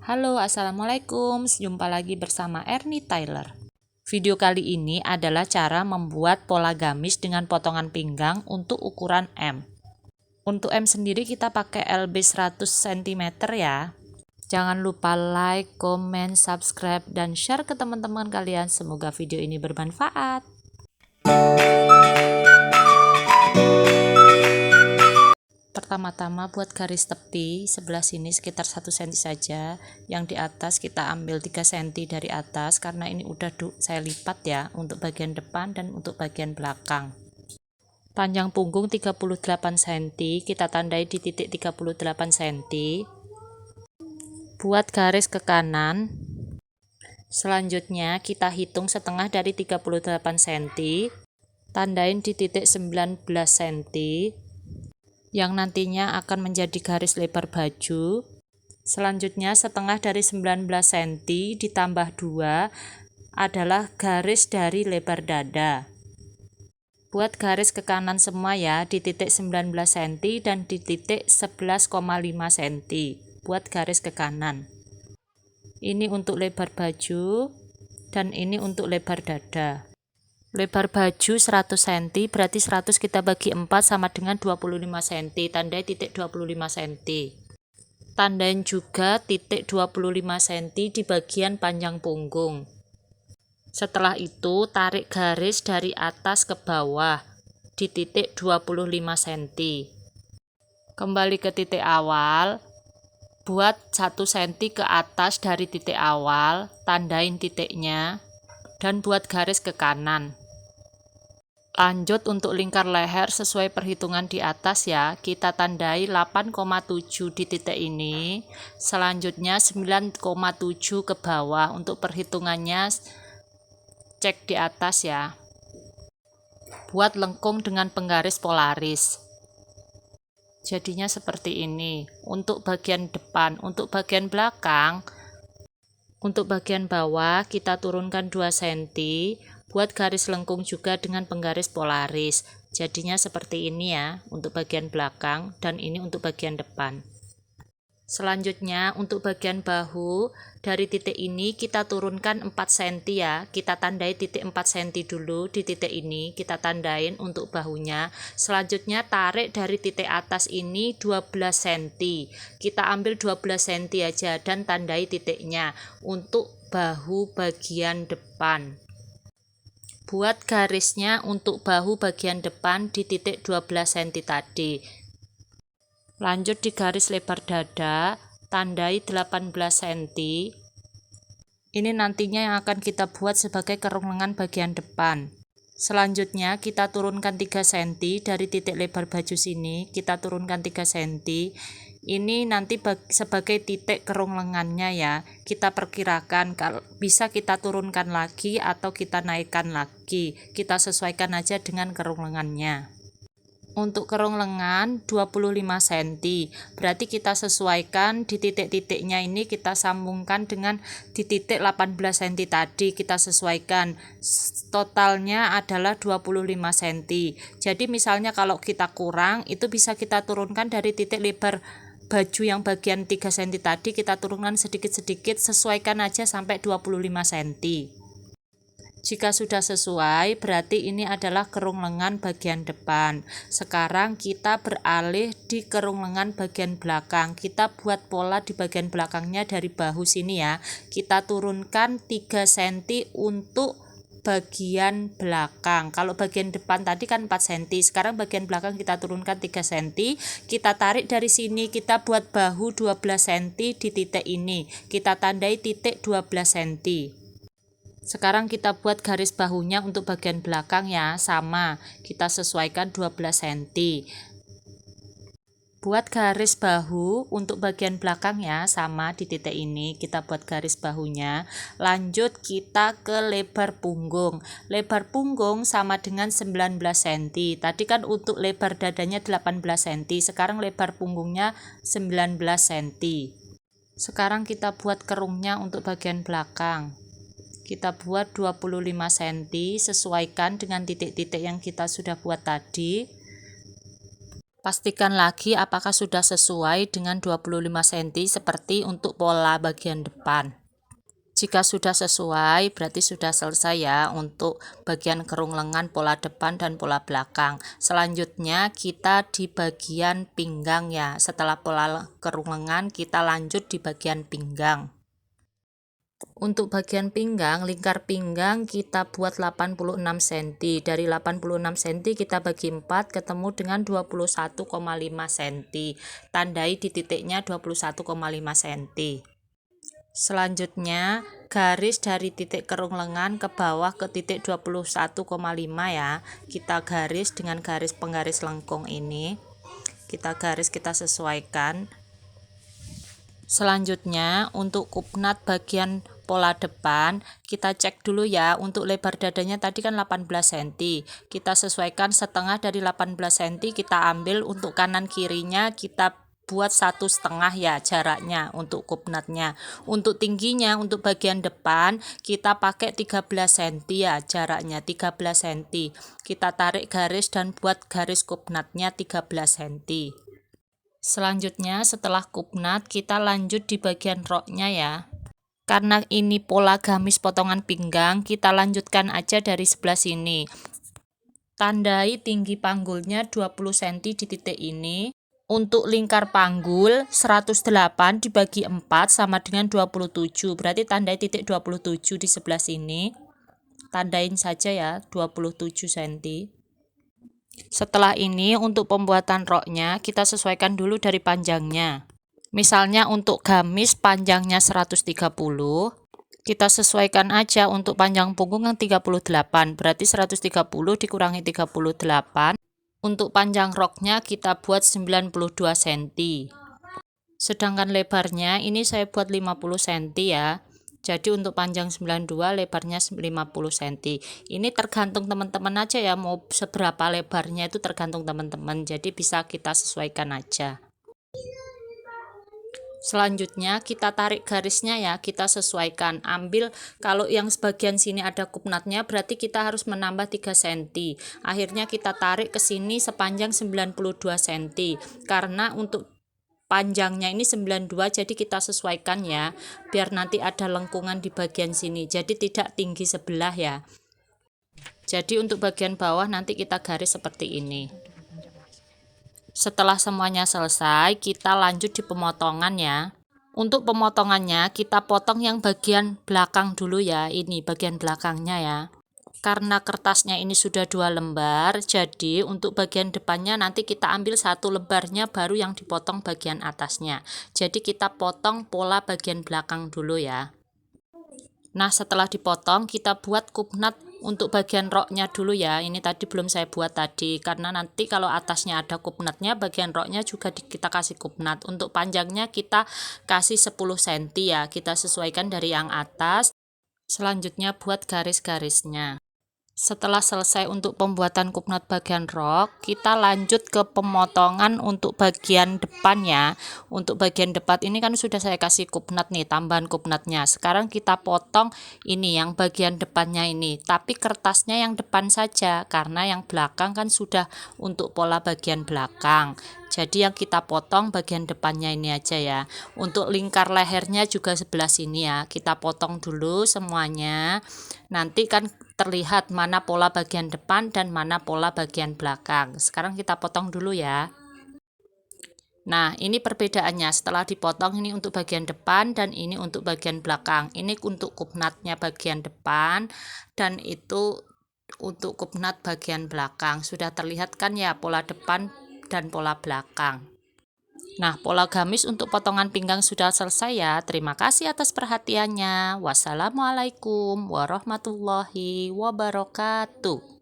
Halo, assalamualaikum. Jumpa lagi bersama Ernie Tyler. Video kali ini adalah cara membuat pola gamis dengan potongan pinggang untuk ukuran M. Untuk M sendiri kita pakai LB 100 cm ya. Jangan lupa like, comment, subscribe, dan share ke teman-teman kalian. Semoga video ini bermanfaat. Pertama-tama buat garis tepi sebelah sini sekitar 1 cm saja. Yang di atas kita ambil 3 cm dari atas karena ini udah saya lipat ya untuk bagian depan dan untuk bagian belakang. Panjang punggung 38 cm, kita tandai di titik 38 cm. Buat garis ke kanan. Selanjutnya kita hitung setengah dari 38 cm. Tandain di titik 19 cm. Yang nantinya akan menjadi garis lebar baju. Selanjutnya setengah dari 19 cm ditambah 2 adalah garis dari lebar dada. Buat garis ke kanan semua ya, di titik 19 cm dan di titik 11,5 cm. Buat garis ke kanan. Ini untuk lebar baju dan ini untuk lebar dada. Lebar baju 100 cm, berarti 100 kita bagi 4 sama dengan 25 cm, tandai titik 25 cm. Tandain juga titik 25 cm di bagian panjang punggung. Setelah itu tarik garis dari atas ke bawah di titik 25 cm. Kembali ke titik awal, buat 1 cm ke atas dari titik awal, tandain titiknya, dan buat garis ke kanan. Lanjut untuk lingkar leher sesuai perhitungan di atas ya, kita tandai 8,7 di titik ini, selanjutnya 9,7 ke bawah. Untuk perhitungannya cek di atas ya. Buat lengkung dengan penggaris polaris. Jadinya seperti ini. Untuk bagian depan, untuk bagian belakang, untuk bagian bawah kita turunkan 2 cm. Buat garis lengkung juga dengan penggaris polaris. Jadinya seperti ini ya untuk bagian belakang dan ini untuk bagian depan. Selanjutnya untuk bagian bahu, dari titik ini kita turunkan 4 cm ya. Kita tandai titik 4 cm dulu di titik ini, kita tandain untuk bahunya. Selanjutnya tarik dari titik atas ini 12 cm. Kita ambil 12 cm aja dan tandai titiknya untuk bahu bagian depan. Buat garisnya untuk bahu bagian depan di titik 12 cm tadi. Lanjut di garis lebar dada, tandai 18 cm. Ini nantinya yang akan kita buat sebagai kerung lengan bagian depan. Selanjutnya kita turunkan 3 cm dari titik lebar baju sini, kita turunkan 3 cm. Ini nanti sebagai titik kerung lengannya ya. Kita perkirakan kalau bisa kita turunkan lagi atau kita naikkan lagi. Kita sesuaikan aja dengan kerung lengannya. Untuk kerung lengan 25 cm. Berarti kita sesuaikan di titik-titiknya ini, kita sambungkan dengan di titik 18 cm tadi, kita sesuaikan. Totalnya adalah 25 cm. Jadi misalnya kalau kita kurang, itu bisa kita turunkan dari titik lebar baju yang bagian 3 cm tadi, kita turunkan sedikit-sedikit, sesuaikan aja sampai 25 cm. Jika sudah sesuai, berarti ini adalah kerung lengan bagian depan. Sekarang kita beralih di kerung lengan bagian belakang. Kita buat pola di bagian belakangnya dari bahu sini ya. Kita turunkan 3 cm untuk bagian belakang. Kalau bagian depan tadi kan 4 cm, sekarang bagian belakang kita turunkan 3 cm. Kita tarik dari sini, kita buat bahu 12 cm di titik ini. Kita tandai titik 12 cm. Sekarang kita buat garis bahunya untuk bagian belakang ya, sama. Kita sesuaikan 12 cm. Buat garis bahu untuk bagian belakang ya, sama di titik ini. Kita buat garis bahunya. Lanjut kita ke lebar punggung. Lebar punggung sama dengan 19 cm. Tadi kan untuk lebar dadanya 18 cm. Sekarang lebar punggungnya 19 cm. Sekarang kita buat kerungnya untuk bagian belakang. Kita buat 25 cm, sesuaikan dengan titik-titik yang kita sudah buat tadi. Pastikan lagi apakah sudah sesuai dengan 25 cm seperti untuk pola bagian depan. Jika sudah sesuai, berarti sudah selesai ya untuk bagian kerung lengan pola depan dan pola belakang. Selanjutnya kita di bagian pinggang ya. Setelah pola kerung lengan, kita lanjut di bagian pinggang. Untuk bagian pinggang, lingkar pinggang kita buat 86 cm. Dari 86 cm kita bagi 4 ketemu dengan 21,5 cm. Tandai di titiknya 21,5 cm. Selanjutnya, garis dari titik kerung lengan ke bawah ke titik 21,5 ya. Kita garis dengan garis penggaris lengkung ini. Kita garis, kita sesuaikan. Selanjutnya, untuk kupnat bagian pola depan, kita cek dulu ya. Untuk lebar dadanya tadi kan 18 cm. Kita sesuaikan setengah dari 18 cm, kita ambil untuk kanan kirinya kita buat 1,5 ya jaraknya untuk kupnatnya. Untuk tingginya untuk bagian depan kita pakai 13 cm ya jaraknya 13 cm. Kita tarik garis dan buat garis kupnatnya 13 cm. Selanjutnya setelah kupnat kita lanjut di bagian roknya ya. Karena ini pola gamis potongan pinggang, kita lanjutkan aja dari sebelah sini. Tandai tinggi panggulnya 20 cm di titik ini. Untuk lingkar panggul 108 dibagi 4 sama dengan 27. Berarti tandai titik 27 di sebelah sini. Tandain saja ya 27 cm. Setelah ini untuk pembuatan roknya kita sesuaikan dulu dari panjangnya. Misalnya untuk gamis panjangnya 130. Kita sesuaikan aja untuk panjang punggung yang 38. Berarti 130 dikurangi 38. Untuk panjang roknya kita buat 92 cm. Sedangkan lebarnya ini saya buat 50 cm ya. Jadi untuk panjang 92, lebarnya 50 cm. Ini tergantung teman-teman aja ya, mau seberapa lebarnya itu tergantung teman-teman. Jadi bisa kita sesuaikan aja. Selanjutnya kita tarik garisnya ya, kita sesuaikan. Ambil kalau yang sebagian sini ada kupnatnya berarti kita harus menambah 3 cm. Akhirnya kita tarik ke sini sepanjang 92 cm. Karena untuk panjangnya ini 92 jadi kita sesuaikan ya. Biar nanti ada lengkungan di bagian sini. Jadi tidak tinggi sebelah ya. Jadi untuk bagian bawah nanti kita garis seperti ini. Setelah semuanya selesai, kita lanjut di pemotongan ya. Untuk pemotongannya, kita potong yang bagian belakang dulu ya. Ini bagian belakangnya ya. Karena kertasnya ini sudah 2 lembar, jadi untuk bagian depannya nanti kita ambil 1 lembarnya baru yang dipotong bagian atasnya. Jadi kita potong pola bagian belakang dulu ya. Nah, setelah dipotong kita buat kupnat untuk bagian roknya dulu ya. Ini tadi belum saya buat tadi karena nanti kalau atasnya ada kupnatnya, bagian roknya juga kita kasih kupnat. Untuk panjangnya kita kasih 10 cm ya. Kita sesuaikan dari yang atas. Selanjutnya buat garis-garisnya. Setelah selesai untuk pembuatan kupnat bagian rok, kita lanjut ke pemotongan untuk bagian depan ya. Untuk bagian depan ini kan sudah saya kasih kupnat nih, tambahan kupnatnya. Sekarang kita potong ini yang bagian depannya ini, tapi kertasnya yang depan saja karena yang belakang kan sudah untuk pola bagian belakang. Jadi yang kita potong bagian depannya ini aja ya. Untuk lingkar lehernya juga sebelah sini ya. Kita potong dulu semuanya. Nanti kan terlihat mana pola bagian depan dan mana pola bagian belakang. Sekarang kita potong dulu ya. Nah, ini perbedaannya. Setelah dipotong ini untuk bagian depan dan ini untuk bagian belakang. Ini untuk kupnatnya bagian depan dan itu untuk kupnat bagian belakang. Sudah terlihat kan ya pola depan dan pola belakang. Nah, pola gamis untuk potongan pinggang sudah selesai ya. Terima kasih atas perhatiannya. Wassalamualaikum warahmatullahi wabarakatuh.